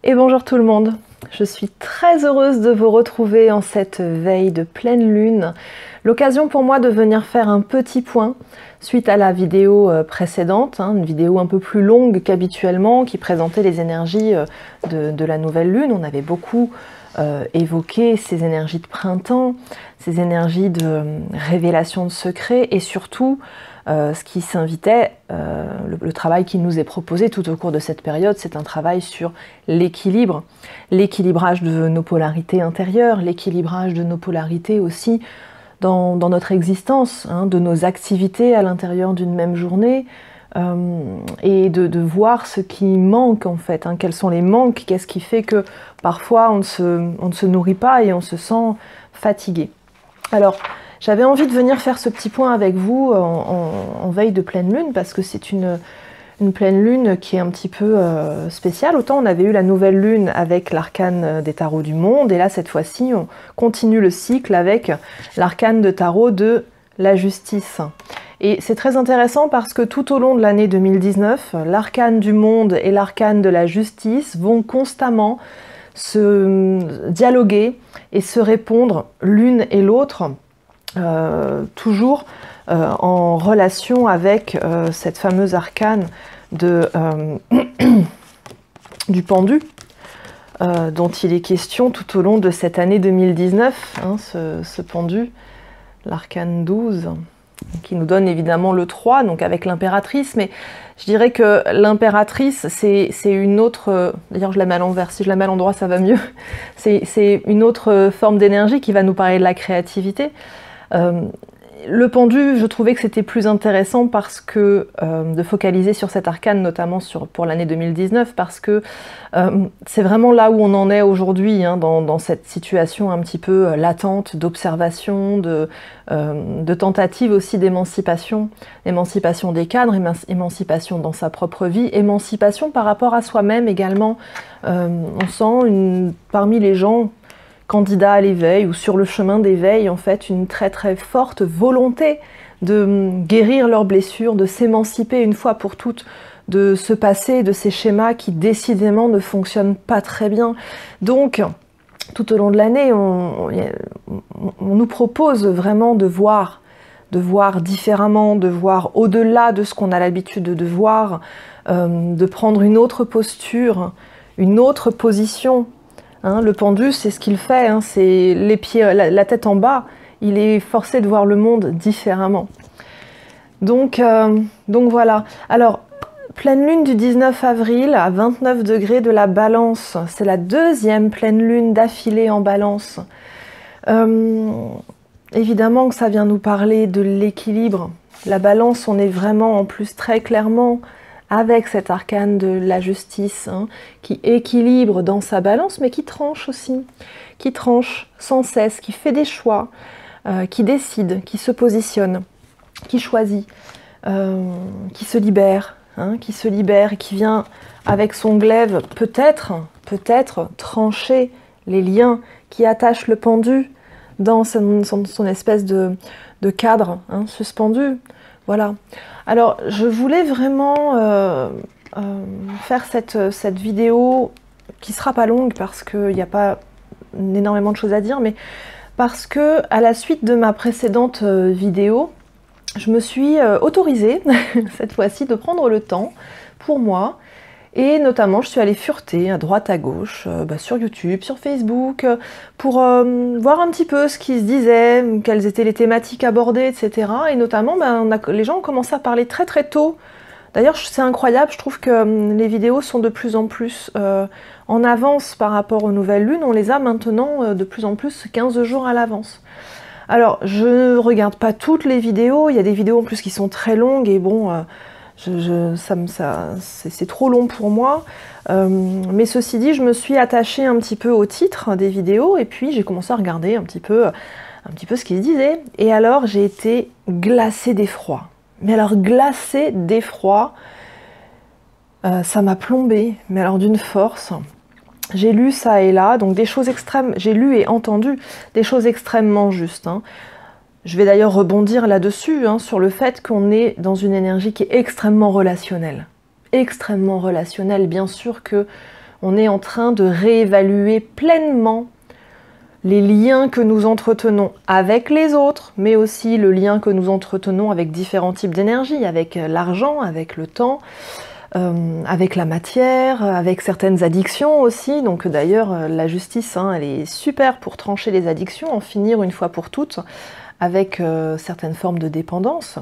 Et bonjour tout le monde, je suis très heureuse de vous retrouver en cette veille de pleine lune. L'occasion pour moi de venir faire un petit point suite à la vidéo précédente, une vidéo un peu plus longue qu'habituellement qui présentait les énergies de la nouvelle lune. On avait beaucoup évoqué ces énergies de printemps, ces énergies de révélation de secrets et surtout ce qui s'invitait, le travail qui nous est proposé tout au cours de cette période, c'est un travail sur l'équilibre, l'équilibrage de nos polarités intérieures, l'équilibrage de nos polarités aussi dans notre existence, de nos activités à l'intérieur d'une même journée, et de voir ce qui manque en fait, quels sont les manques, qu'est-ce qui fait que parfois on ne se nourrit pas et on se sent fatigué. Alors, j'avais envie de venir faire ce petit point avec vous en veille de pleine lune parce que c'est une pleine lune qui est un petit peu spéciale. Autant on avait eu la nouvelle lune avec l'arcane des tarots du monde et là cette fois-ci on continue le cycle avec l'arcane de tarot de la justice. Et c'est très intéressant parce que tout au long de l'année 2019, l'arcane du monde et l'arcane de la justice vont constamment se dialoguer et se répondre l'une et l'autre. Toujours en relation avec cette fameuse arcane du pendu, dont il est question tout au long de cette année 2019, ce pendu, l'arcane 12, qui nous donne évidemment le 3, donc avec l'impératrice, mais je dirais que l'impératrice, c'est une autre, d'ailleurs je la mets à l'envers, si je la mets à l'endroit ça va mieux, c'est une autre forme d'énergie qui va nous parler de la créativité. Le pendu, je trouvais que c'était plus intéressant parce que de focaliser sur cet arcane, notamment pour l'année 2019, parce que c'est vraiment là où on en est aujourd'hui, dans cette situation un petit peu latente d'observation, de tentative aussi d'émancipation, émancipation des cadres, émancipation dans sa propre vie, émancipation par rapport à soi-même également. On sent parmi les gens candidats à l'éveil ou sur le chemin d'éveil, en fait, une très très forte volonté de guérir leurs blessures, de s'émanciper une fois pour toutes, de se passer de ces schémas qui décidément ne fonctionnent pas très bien. Donc, tout au long de l'année, on nous propose vraiment de voir différemment, de voir au-delà de ce qu'on a l'habitude de voir, de prendre une autre posture, une autre position. Le pendu, c'est ce qu'il fait, c'est les pieds, la tête en bas, il est forcé de voir le monde différemment. Donc voilà. Alors, pleine lune du 19 avril à 29 degrés de la Balance, c'est la deuxième pleine lune d'affilée en Balance. Évidemment que ça vient nous parler de l'équilibre. La Balance, on est vraiment en plus très clairement avec cet arcane de la justice, qui équilibre dans sa balance, mais qui tranche aussi, qui tranche sans cesse, qui fait des choix, qui décide, qui se positionne, qui choisit, qui se libère et qui vient avec son glaive peut-être trancher les liens qui attachent le pendu dans son espèce de cadre suspendu. Voilà. Alors, je voulais vraiment faire cette vidéo qui sera pas longue parce qu'il n'y a pas énormément de choses à dire, mais parce que à la suite de ma précédente vidéo, je me suis autorisée cette fois-ci de prendre le temps pour moi. Et notamment, je suis allée fureter à droite, à gauche, sur YouTube, sur Facebook, pour voir un petit peu ce qui se disait, quelles étaient les thématiques abordées, etc. Et notamment, les gens ont commencé à parler très très tôt. D'ailleurs, c'est incroyable, je trouve que les vidéos sont de plus en plus en avance par rapport aux nouvelles lunes. On les a maintenant de plus en plus 15 jours à l'avance. Alors, je ne regarde pas toutes les vidéos, il y a des vidéos en plus qui sont très longues et bon... c'est trop long pour moi, mais ceci dit, je me suis attachée un petit peu au titre des vidéos et puis j'ai commencé à regarder un petit peu ce qu'ils disaient. Et alors j'ai été glacée d'effroi. Mais alors glacée d'effroi, ça m'a plombée, mais alors d'une force. J'ai lu ça et là, donc des choses extrêmes, j'ai lu et entendu des choses extrêmement justes. Je vais d'ailleurs rebondir là-dessus, sur le fait qu'on est dans une énergie qui est extrêmement relationnelle. Extrêmement relationnelle, bien sûr que On est en train de réévaluer pleinement les liens que nous entretenons avec les autres, mais aussi le lien que nous entretenons avec différents types d'énergie, avec l'argent, avec le temps, avec la matière, avec certaines addictions aussi. Donc d'ailleurs, la justice, elle est super pour trancher les addictions, en finir une fois pour toutes avec certaines formes de dépendance.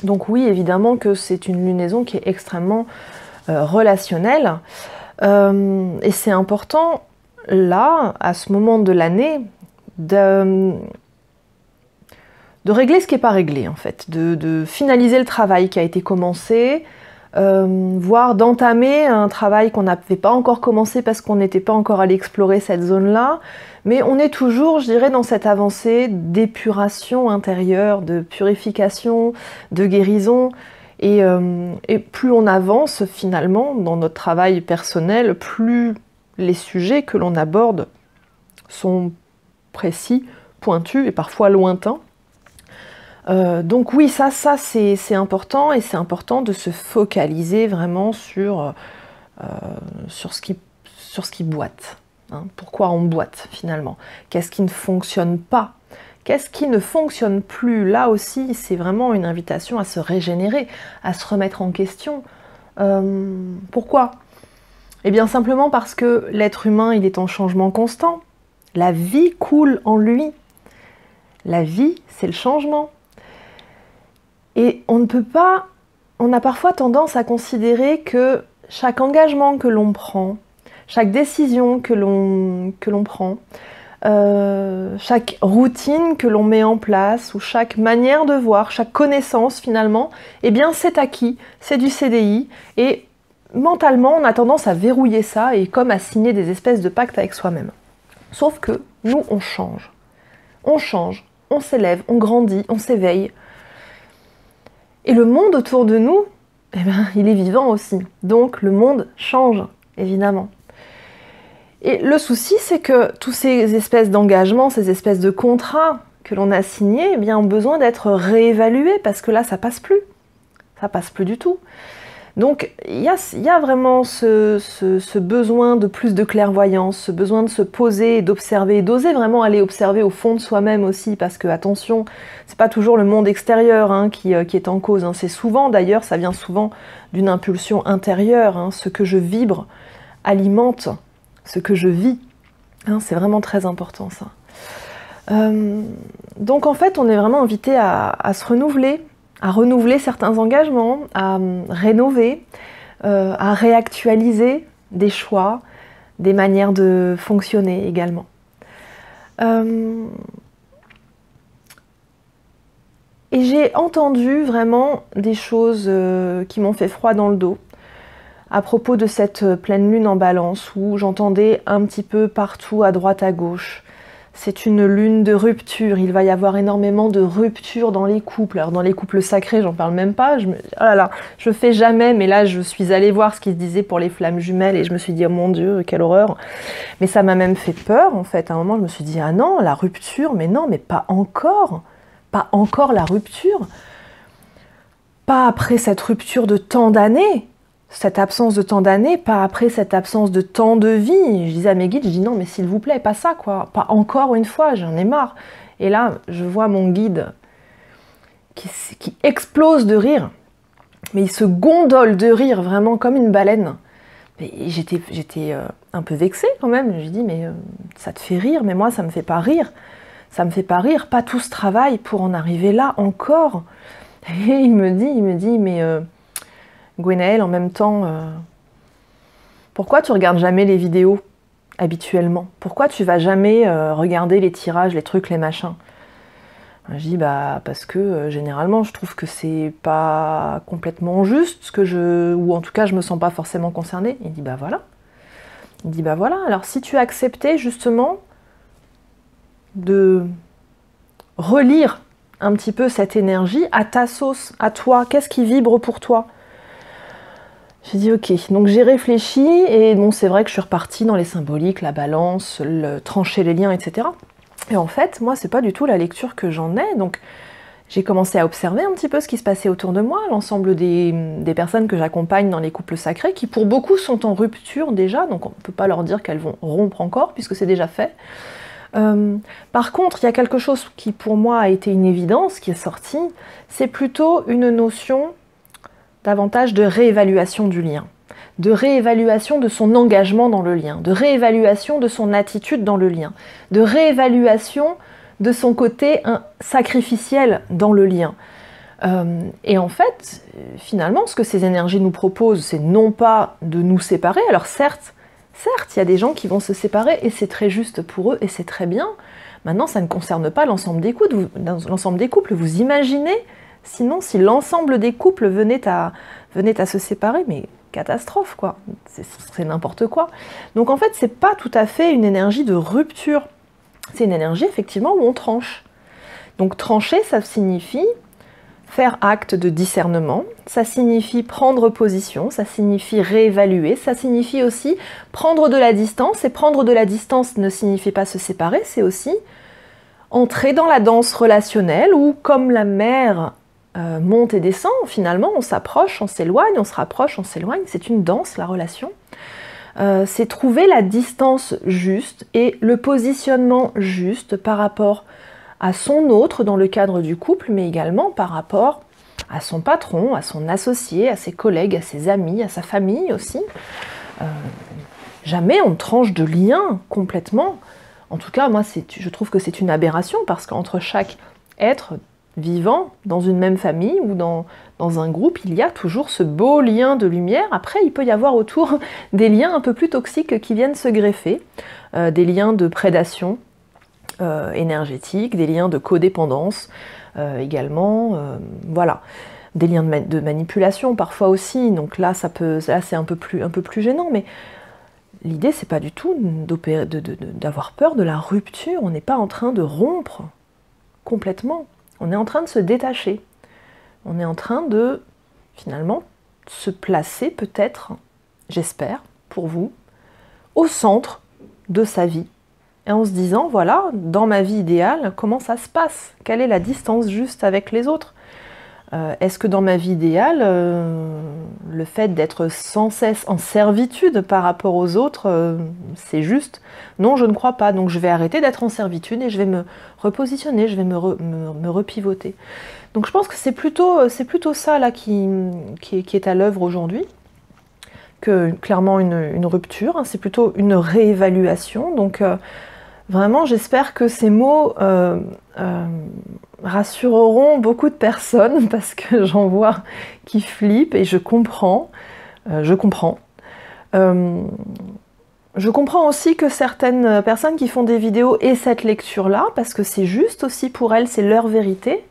Donc oui, évidemment que c'est une lunaison qui est extrêmement relationnelle. Et c'est important, là, à ce moment de l'année, de régler ce qui n'est pas réglé, en fait, de finaliser le travail qui a été commencé, voire d'entamer un travail qu'on n'avait pas encore commencé parce qu'on n'était pas encore allé explorer cette zone-là, mais on est toujours, je dirais, dans cette avancée d'épuration intérieure, de purification, de guérison, et plus on avance finalement dans notre travail personnel, plus les sujets que l'on aborde sont précis, pointus et parfois lointains. Donc oui, ça c'est important, et c'est important de se focaliser vraiment sur ce qui boite. Hein. Pourquoi on boite finalement? Qu'est-ce qui ne fonctionne pas? Qu'est-ce qui ne fonctionne plus? Là aussi, c'est vraiment une invitation à se régénérer, à se remettre en question. Pourquoi? Eh bien simplement parce que l'être humain, il est en changement constant. La vie coule en lui. La vie, c'est le changement. Et on ne peut pas, on a parfois tendance à considérer que chaque engagement que l'on prend, chaque décision que l'on prend, chaque routine que l'on met en place, ou chaque manière de voir, chaque connaissance finalement, eh bien c'est acquis, c'est du CDI, et mentalement on a tendance à verrouiller ça et comme à signer des espèces de pactes avec soi-même. Sauf que nous on change, on s'élève, on grandit, on s'éveille. Et le monde autour de nous, eh bien, il est vivant aussi. Donc le monde change, évidemment. Et le souci, c'est que tous ces espèces d'engagements, ces espèces de contrats que l'on a signés, eh bien, ont besoin d'être réévalués parce que là, ça passe plus. Ça passe plus du tout. Donc il y a vraiment ce besoin de plus de clairvoyance, ce besoin de se poser, d'observer, d'oser vraiment aller observer au fond de soi-même aussi, parce que attention, c'est pas toujours le monde extérieur qui est en cause. C'est souvent, d'ailleurs, ça vient souvent d'une impulsion intérieure. Ce que je vibre alimente ce que je vis. C'est vraiment très important ça. Donc en fait, on est vraiment invité à se renouveler, à renouveler certains engagements, à rénover, à réactualiser des choix, des manières de fonctionner également. Et j'ai entendu vraiment des choses qui m'ont fait froid dans le dos à propos de cette pleine lune en Balance, où j'entendais un petit peu partout, à droite, à gauche. C'est une lune de rupture, il va y avoir énormément de ruptures dans les couples. Alors dans les couples sacrés, j'en parle même pas, je fais jamais, mais là je suis allée voir ce qui se disait pour les flammes jumelles et je me suis dit, oh mon Dieu, quelle horreur. Mais ça m'a même fait peur en fait, à un moment je me suis dit, ah non, la rupture, mais non, mais pas encore la rupture. Pas après cette rupture de tant d'années. Cette absence de tant d'années, pas après cette absence de temps de vie. Je disais à mes guides, je dis non mais s'il vous plaît, pas ça quoi, pas encore une fois, j'en ai marre. Et là, je vois mon guide qui explose de rire, mais il se gondole de rire vraiment comme une baleine. Et j'étais un peu vexée quand même, je lui dis mais ça te fait rire, mais moi ça me fait pas rire. Ça me fait pas rire, pas tout ce travail pour en arriver là encore. Et il me dit mais... Gwenaëlle, en même temps, pourquoi tu regardes jamais les vidéos habituellement? Pourquoi tu vas jamais regarder les tirages, les trucs, les machins? Je dis parce que généralement je trouve que c'est pas complètement juste, ou en tout cas je me sens pas forcément concernée. Il dit voilà. Il dit voilà, alors si tu acceptais justement de relire un petit peu cette énergie à ta sauce, à toi, qu'est-ce qui vibre pour toi? J'ai dit ok, donc j'ai réfléchi et bon c'est vrai que je suis repartie dans les symboliques, la balance, trancher les liens, etc. Et en fait, moi c'est pas du tout la lecture que j'en ai, donc J'ai commencé à observer un petit peu ce qui se passait autour de moi, l'ensemble des personnes que j'accompagne dans les couples sacrés, qui pour beaucoup sont en rupture déjà, donc on ne peut pas leur dire qu'elles vont rompre encore, puisque c'est déjà fait. Par contre, il y a quelque chose qui pour moi a été une évidence, qui est sorti, c'est plutôt une notion davantage de réévaluation du lien, de réévaluation de son engagement dans le lien, de réévaluation de son attitude dans le lien, de réévaluation de son côté sacrificiel dans le lien. Et en fait, finalement, ce que ces énergies nous proposent, c'est non pas de nous séparer. Alors certes, il y a des gens qui vont se séparer et c'est très juste pour eux et c'est très bien. Maintenant, ça ne concerne pas l'ensemble des couples. Vous imaginez, sinon, si l'ensemble des couples venaient à se séparer, mais catastrophe, quoi. Ce serait n'importe quoi. Donc en fait, c'est pas tout à fait une énergie de rupture. C'est une énergie, effectivement, où on tranche. Donc trancher, ça signifie faire acte de discernement, ça signifie prendre position, ça signifie réévaluer, ça signifie aussi prendre de la distance, et prendre de la distance ne signifie pas se séparer, c'est aussi entrer dans la danse relationnelle où, comme la mer monte et descend, finalement on s'approche, on s'éloigne, on se rapproche, on s'éloigne, c'est une danse, la relation. C'est trouver la distance juste et le positionnement juste par rapport à son autre dans le cadre du couple, mais également par rapport à son patron, à son associé, à ses collègues, à ses amis, à sa famille aussi. Jamais on tranche de lien complètement. En tout cas, moi, je trouve que c'est une aberration parce qu'entre chaque être vivant dans une même famille ou dans un groupe, il y a toujours ce beau lien de lumière. Après, il peut y avoir autour des liens un peu plus toxiques qui viennent se greffer, des liens de prédation énergétique, des liens de codépendance également, voilà. Des liens de manipulation parfois aussi, donc là, c'est un peu plus gênant, mais l'idée, c'est pas du tout d'avoir peur de la rupture, on n'est pas en train de rompre complètement. On est en train de se détacher. On est en train de, finalement, se placer peut-être, j'espère, pour vous, au centre de sa vie. Et en se disant, voilà, dans ma vie idéale, comment ça se passe? Quelle est la distance juste avec les autres? Est-ce que dans ma vie idéale, le fait d'être sans cesse en servitude par rapport aux autres, c'est juste? Non, je ne crois pas. Donc je vais arrêter d'être en servitude et je vais me repositionner, je vais me repivoter. Donc je pense que c'est plutôt ça là qui est à l'œuvre aujourd'hui, que clairement une rupture, hein, c'est plutôt une réévaluation. Donc vraiment, j'espère que ces mots rassureront beaucoup de personnes parce que j'en vois qui flippent et je comprends. Je comprends aussi que certaines personnes qui font des vidéos aient cette lecture-là parce que c'est juste aussi pour elles, c'est leur vérité.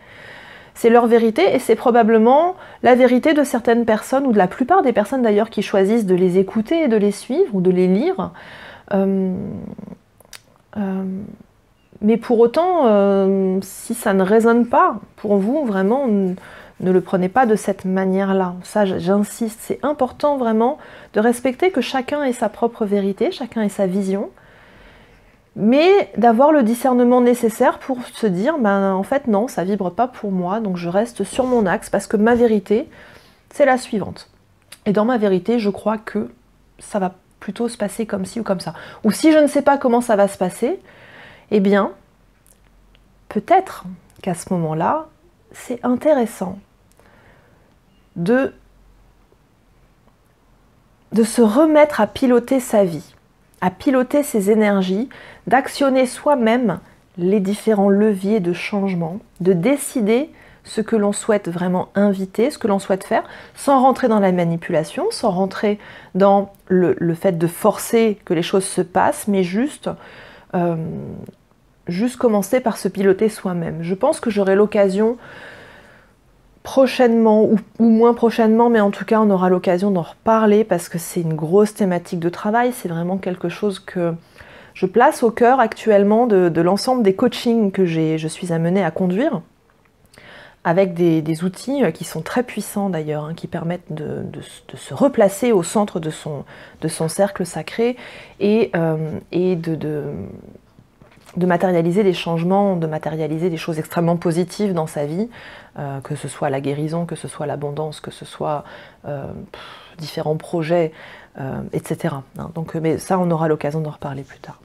C'est leur vérité et c'est probablement la vérité de certaines personnes ou de la plupart des personnes d'ailleurs qui choisissent de les écouter et de les suivre ou de les lire. Mais pour autant, si ça ne résonne pas pour vous, vraiment, ne le prenez pas de cette manière-là. Ça, j'insiste, c'est important vraiment de respecter que chacun ait sa propre vérité, chacun ait sa vision, mais d'avoir le discernement nécessaire pour se dire, ben, en fait, non, ça vibre pas pour moi, donc je reste sur mon axe, parce que ma vérité, c'est la suivante. Et dans ma vérité, je crois que ça va plutôt se passer comme ci ou comme ça. Ou si je ne sais pas comment ça va se passer, eh bien, peut-être qu'à ce moment-là, c'est intéressant de se remettre à piloter sa vie, à piloter ses énergies, d'actionner soi-même les différents leviers de changement, de décider ce que l'on souhaite vraiment inviter, ce que l'on souhaite faire, sans rentrer dans la manipulation, sans rentrer dans le fait de forcer que les choses se passent, mais juste commencer par se piloter soi-même. Je pense que j'aurai l'occasion prochainement, ou moins prochainement, mais en tout cas on aura l'occasion d'en reparler parce que c'est une grosse thématique de travail, c'est vraiment quelque chose que je place au cœur actuellement de l'ensemble des coachings que je suis amenée à conduire, avec des outils qui sont très puissants d'ailleurs, hein, qui permettent de se replacer au centre de son cercle sacré et de matérialiser des changements, de matérialiser des choses extrêmement positives dans sa vie, que ce soit la guérison, que ce soit l'abondance, que ce soit différents projets, etc. Hein. Donc, mais ça, on aura l'occasion d'en reparler plus tard.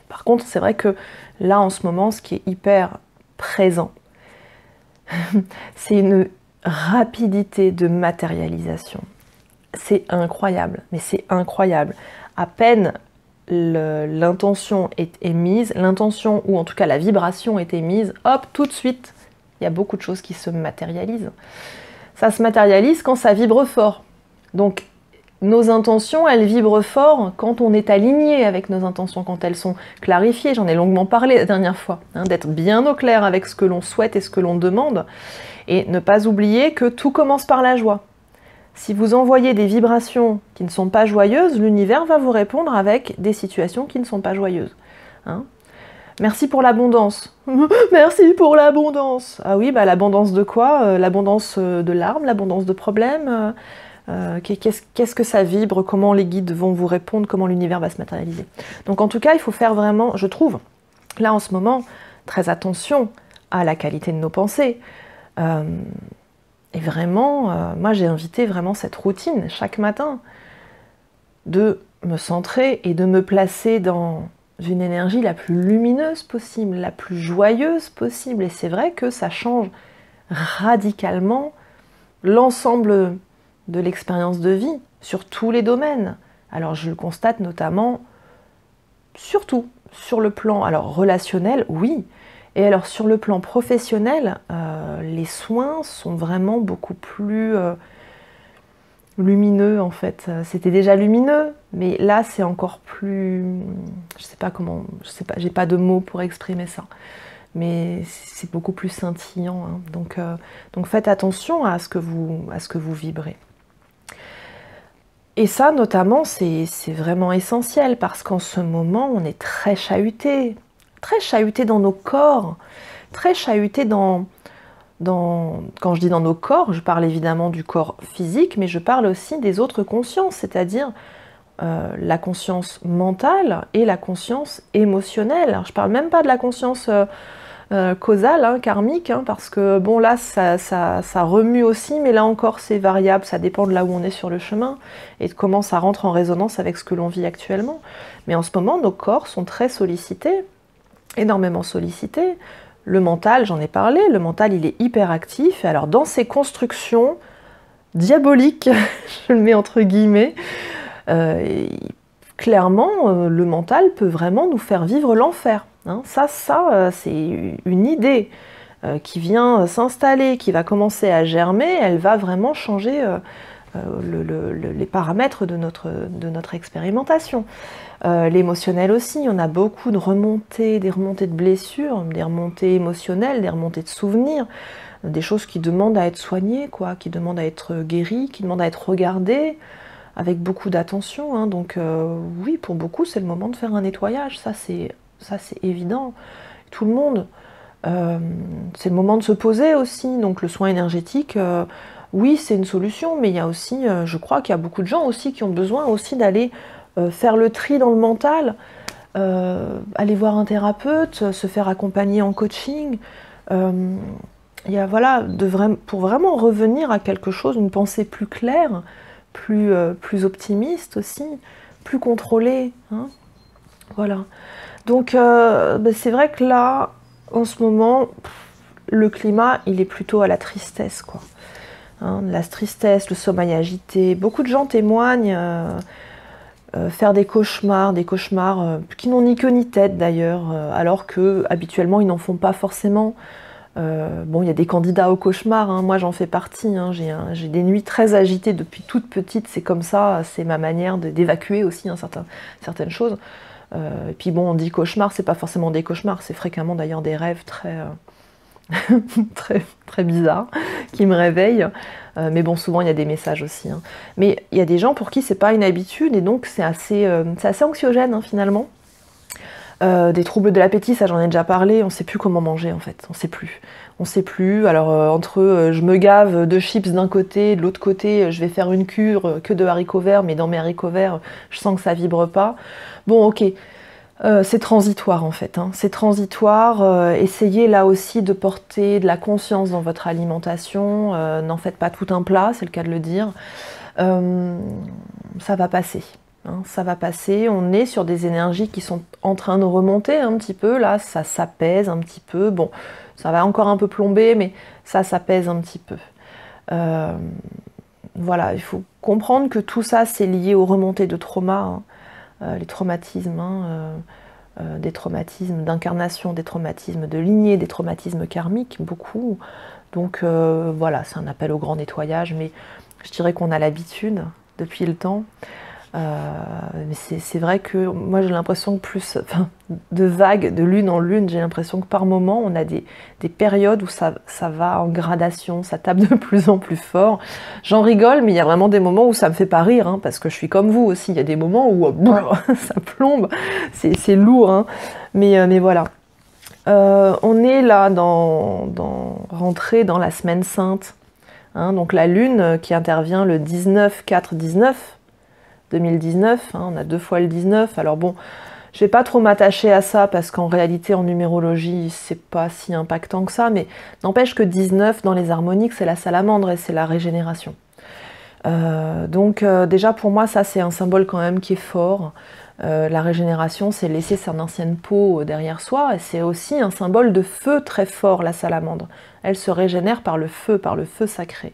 Par contre, c'est vrai que là, en ce moment, ce qui est hyper présent, c'est une rapidité de matérialisation. C'est incroyable, mais c'est incroyable. À peine l'intention est émise, l'intention, ou en tout cas la vibration est émise, hop, tout de suite, il y a beaucoup de choses qui se matérialisent. Ça se matérialise quand ça vibre fort. Donc, nos intentions, elles vibrent fort quand on est aligné avec nos intentions, quand elles sont clarifiées. J'en ai longuement parlé la dernière fois, hein, d'être bien au clair avec ce que l'on souhaite et ce que l'on demande. Et ne pas oublier que tout commence par la joie. Si vous envoyez des vibrations qui ne sont pas joyeuses, l'univers va vous répondre avec des situations qui ne sont pas joyeuses. Hein? Merci pour l'abondance. Merci pour l'abondance. Ah oui, bah l'abondance de quoi? L'abondance de larmes, l'abondance de problèmes. Qu'est-ce que ça vibre? Comment les guides vont vous répondre? Comment l'univers va se matérialiser? Donc en tout cas, il faut faire vraiment, je trouve, là en ce moment, très attention à la qualité de nos pensées. Et vraiment, moi j'ai invité vraiment cette routine chaque matin de me centrer et de me placer dans une énergie la plus lumineuse possible, la plus joyeuse possible. Et c'est vrai que ça change radicalement l'ensemble de l'expérience de vie sur tous les domaines. Alors je le constate notamment, surtout sur le plan relationnel, oui. Et alors sur le plan professionnel, les soins sont vraiment beaucoup plus lumineux en fait. C'était déjà lumineux, mais là c'est encore plus... Je sais pas comment... j'ai pas de mots pour exprimer ça. Mais c'est beaucoup plus scintillant. Hein. Donc faites attention à ce que vous vibrez. Et ça notamment, c'est vraiment essentiel parce qu'en ce moment, on est très chahuté dans nos corps, très chahuté quand je dis dans nos corps, je parle évidemment du corps physique, mais je parle aussi des autres consciences, c'est-à-dire la conscience mentale et la conscience émotionnelle. Alors, je parle même pas de la conscience causale, hein, karmique, hein, parce que bon là ça remue aussi, mais là encore c'est variable, ça dépend de là où on est sur le chemin et de comment ça rentre en résonance avec ce que l'on vit actuellement. Mais en ce moment, nos corps sont très sollicités, énormément sollicités. Le mental, j'en ai parlé, le mental il est hyper actif, et alors dans ses constructions diaboliques, je le mets entre guillemets, clairement le mental peut vraiment nous faire vivre l'enfer. Hein. Ça c'est une idée qui vient s'installer, qui va commencer à germer, elle va vraiment changer les paramètres de notre expérimentation. L'émotionnel aussi, on a beaucoup de remontées, des remontées de blessures, des remontées émotionnelles, des remontées de souvenirs, des choses qui demandent à être soignées, quoi, qui demandent à être guéries, qui demandent à être regardées avec beaucoup d'attention. Hein. Donc oui, pour beaucoup, c'est le moment de faire un nettoyage, ça c'est évident. Tout le monde, c'est le moment de se poser aussi. Donc le soin énergétique, oui, c'est une solution, mais il y a aussi, je crois qu'il y a beaucoup de gens aussi qui ont besoin aussi d'aller faire le tri dans le mental, aller voir un thérapeute, se faire accompagner en coaching. Voilà, pour vraiment revenir à quelque chose, une pensée plus claire, plus optimiste aussi, plus contrôlée. Hein. Voilà. Donc c'est vrai que là, en ce moment, le climat, il est plutôt à la tristesse, quoi. Hein, la tristesse, le sommeil agité. Beaucoup de gens témoignent faire des cauchemars qui n'ont ni queue ni tête d'ailleurs, alors que habituellement ils n'en font pas forcément. Bon, il y a des candidats au cauchemar, hein, moi j'en fais partie, hein, j'ai des nuits très agitées depuis toute petite, c'est comme ça, c'est ma manière d'évacuer aussi hein, certaines choses. Et puis bon, on dit cauchemar, c'est pas forcément des cauchemars, c'est fréquemment d'ailleurs des rêves très, très bizarres qui me réveillent. Mais bon, souvent il y a des messages aussi. Hein. Mais il y a des gens pour qui c'est pas une habitude et donc c'est assez anxiogène hein, finalement. Des troubles de l'appétit, ça j'en ai déjà parlé, on sait plus comment manger en fait, on sait plus. Alors entre je me gave de chips d'un côté, de l'autre côté je vais faire une cure que de haricots verts, mais dans mes haricots verts je sens que ça vibre pas. Bon ok, C'est transitoire en fait, hein. C'est transitoire. Essayez là aussi de porter de la conscience dans votre alimentation. N'en faites pas tout un plat, c'est le cas de le dire. Ça va passer. Hein, ça va passer. On est sur des énergies qui sont en train de remonter un petit peu. Là, ça s'apaise un petit peu. Bon, ça va encore un peu plomber, mais ça s'apaise un petit peu. Voilà, il faut comprendre que tout ça, c'est lié aux remontées de trauma. Hein. Les traumatismes, des traumatismes d'incarnation, des traumatismes de lignée, des traumatismes karmiques, beaucoup. Donc voilà, c'est un appel au grand nettoyage, mais je dirais qu'on a l'habitude depuis le temps. Mais c'est vrai que moi j'ai l'impression que plus de vagues, de lune en lune, j'ai l'impression que par moment on a des périodes où ça va en gradation, ça tape de plus en plus fort. J'en rigole, mais il y a vraiment des moments où ça me fait pas rire, hein, parce que je suis comme vous aussi, il y a des moments où ça plombe, c'est lourd, hein. Mais voilà. On est là rentré dans la semaine sainte, hein, donc la lune qui intervient le 19/4/19. 2019, hein, on a 2 fois le 19, alors bon, je vais pas trop m'attacher à ça parce qu'en réalité en numérologie c'est pas si impactant que ça, mais n'empêche que 19 dans les harmoniques c'est la salamandre et c'est la régénération. Donc déjà pour moi ça c'est un symbole quand même qui est fort. La régénération c'est laisser son ancienne peau derrière soi et c'est aussi un symbole de feu très fort, la salamandre. Elle se régénère par le feu sacré.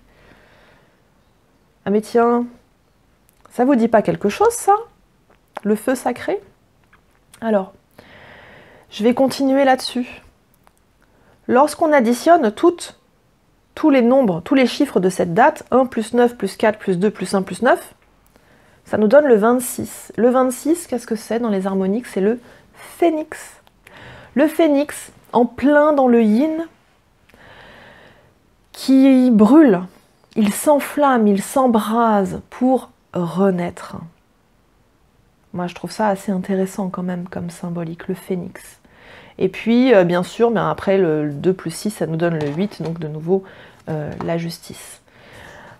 Ah mais tiens, ça vous dit pas quelque chose, ça? Le feu sacré? Alors, je vais continuer là-dessus. Lorsqu'on additionne tous les nombres, tous les chiffres de cette date, 1 plus 9 plus 4 plus 2 plus 1 plus 9, ça nous donne le 26. Le 26, qu'est-ce que c'est dans les harmoniques? C'est le phénix. Le phénix, en plein dans le yin, qui brûle, il s'enflamme, il s'embrase pour renaître. Moi, je trouve ça assez intéressant quand même comme symbolique, le phénix. Et puis, bien sûr, après, le 2 plus 6, ça nous donne le 8, donc de nouveau, la justice.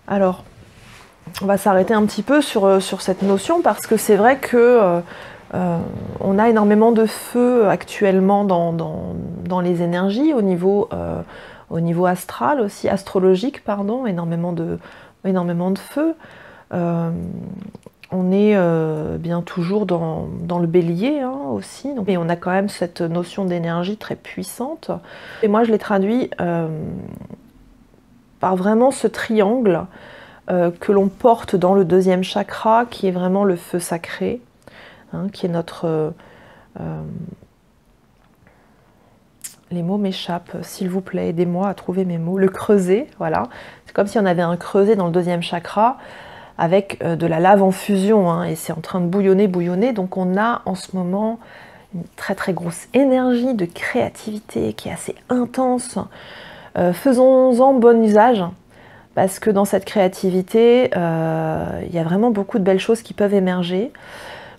Alors, on va s'arrêter un petit peu sur cette notion, parce que c'est vrai que on a énormément de feu actuellement dans les énergies, au niveau astral aussi, astrologique, pardon, énormément de feu. On est bien toujours dans le bélier, hein, aussi, et on a quand même cette notion d'énergie très puissante. Et moi je l'ai traduit par vraiment ce triangle que l'on porte dans le 2e chakra, qui est vraiment le feu sacré, hein, qui est notre... les mots m'échappent, s'il vous plaît, aidez-moi à trouver mes mots. Le creuset, voilà. C'est comme si on avait un creuset dans le 2e chakra, avec de la lave en fusion, hein, et c'est en train de bouillonner, donc on a en ce moment une très très grosse énergie de créativité qui est assez intense. Faisons-en bon usage, parce que dans cette créativité, il y a vraiment beaucoup de belles choses qui peuvent émerger.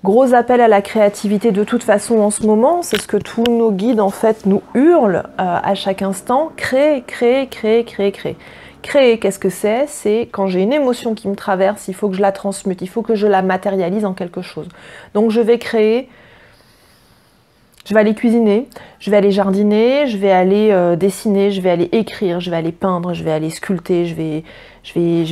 Gros appel à la créativité de toute façon en ce moment, c'est ce que tous nos guides en fait nous hurlent à chaque instant, créer. Créer, qu'est-ce que c'est? C'est quand j'ai une émotion qui me traverse, il faut que je la transmute, il faut que je la matérialise en quelque chose. Donc je vais créer, je vais aller cuisiner, je vais aller jardiner, je vais aller dessiner, je vais aller écrire, je vais aller peindre, je vais aller sculpter, je vais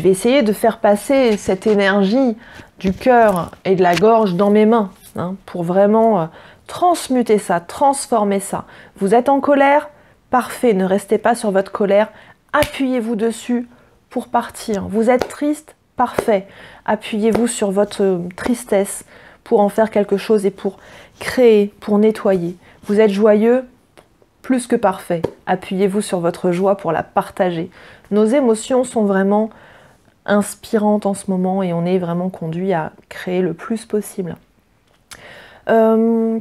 essayer de faire passer cette énergie du cœur et de la gorge dans mes mains, hein, pour vraiment transmuter ça, transformer ça. Vous êtes en colère? Parfait, ne restez pas sur votre colère. Appuyez-vous dessus pour partir. Vous êtes triste? Parfait. Appuyez-vous sur votre tristesse pour en faire quelque chose et pour créer, pour nettoyer. Vous êtes joyeux? Plus que parfait. Appuyez-vous sur votre joie pour la partager. Nos émotions sont vraiment inspirantes en ce moment et on est vraiment conduit à créer le plus possible.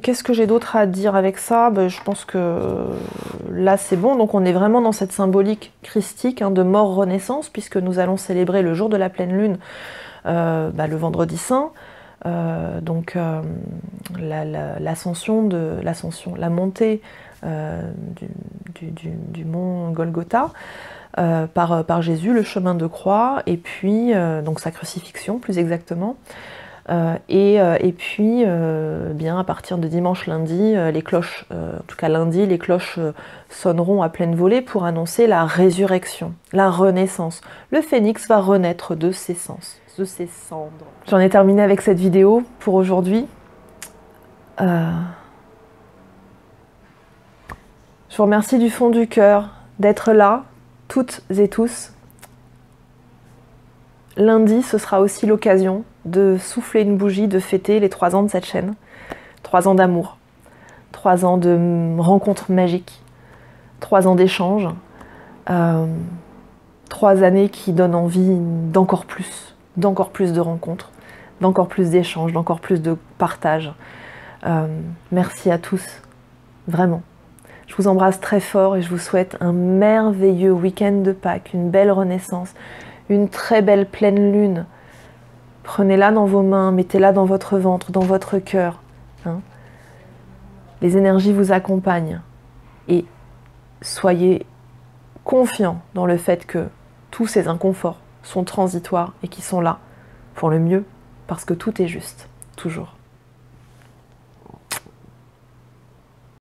Qu'est-ce que j'ai d'autre à dire avec ça? Je pense que là c'est bon, donc on est vraiment dans cette symbolique christique, hein, de mort-renaissance, puisque nous allons célébrer le jour de la pleine lune, le vendredi saint, donc l'ascension, la montée du mont Golgotha par Jésus, le chemin de croix, et puis donc sa crucifixion plus exactement. Et puis, bien à partir de dimanche, lundi, les cloches, en tout cas lundi, les cloches sonneront à pleine volée pour annoncer la résurrection, la renaissance. Le phénix va renaître de ses cendres. J'en ai terminé avec cette vidéo pour aujourd'hui. Je vous remercie du fond du cœur d'être là, toutes et tous. Lundi, ce sera aussi l'occasion de souffler une bougie, de fêter les 3 ans de cette chaîne. 3 ans d'amour, 3 ans de rencontres magiques, 3 ans d'échanges, 3 années qui donnent envie d'encore plus de rencontres, d'encore plus d'échanges, d'encore plus de partage. Merci à tous, vraiment. Je vous embrasse très fort et je vous souhaite un merveilleux week-end de Pâques, une belle renaissance, une très belle pleine lune. Prenez-la dans vos mains, mettez-la dans votre ventre, dans votre cœur. Hein. Les énergies vous accompagnent et soyez confiants dans le fait que tous ces inconforts sont transitoires et qu'ils sont là pour le mieux parce que tout est juste, toujours.